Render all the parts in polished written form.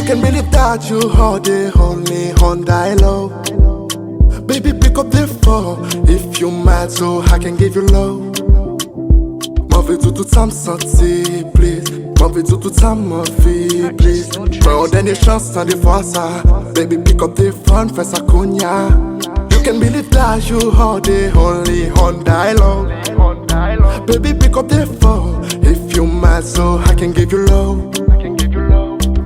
can believe that you are the only one I love. Baby, pick up the phone if you mad, so I can give you love. M'en veux-tu tout ça me sentir, please? M'en veux-tu tout ça me faire, please? Prends dernière chance sans des fois ça. Baby, pick up the phone, fais ça cognac. You can believe that you are the only one I love. Baby, pick up the phone if you mad, so I can give you love.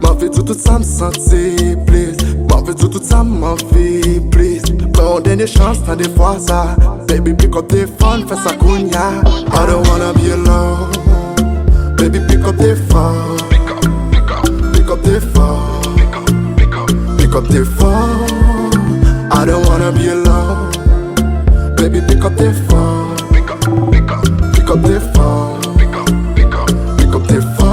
M'en veux-tu tout ça me sentir, please? M'en veux-tu tout ça me faire, please? Prends dernière chance sans des fois ça. Baby, pick up the phone, fais ça cognac. I don't wanna be alone. Baby, pick up the phone. Pick up the phone. Pick up the phone. I don't wanna be alone. Baby, pick up the phone. Pick up the phone. Pick up the phone.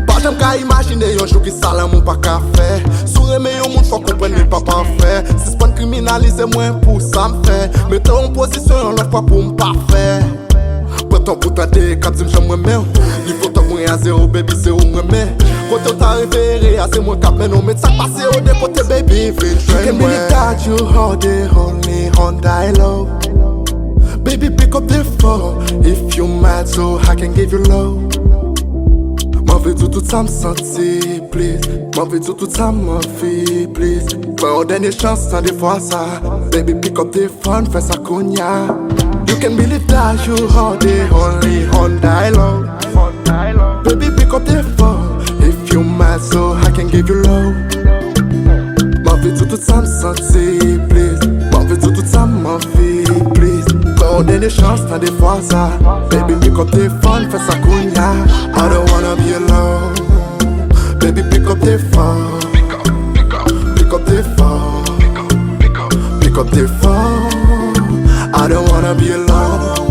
Pas j'aime qu'à imaginer un jour qui ça l'amour pas qu'à faire. Sourire mais au monde faut comprendre n'est pas parfait. Si c'est pas criminaliser moins pour ça me fait. Mettons en position en l'autre fois pour m'pas faire. Pourtant pour t'aider quand tu me j'aime même. Il faut t'en moins à zéro baby c'est où moi mais. Quand tu t'arrives c'est moi qui mène. Mais ça passe au dépoté baby. You can believe that you are the only one I love. Baby, pick up the phone if you mad, so I can give you love. M'en veux-tu tout ça me sentir, please? M'en veux-tu tout ça me faire, please? Prends dernière chance sans des fois ça. Baby, pick up the phone, fais ça cognac. You can believe that you are the only one I love. Baby, pick up the phone if you mad, so I can give you love. M'en veux-tu tout ça me sentir, please? M'en veux-tu tout ça me faire, please? Prends dernière chance sans des fois ça. Baby, pick up the phone, fais ça cognac. I don't wanna be alone. Baby, pick up the phone. Pick up the phone. Pick up the phone. I don't wanna be alone.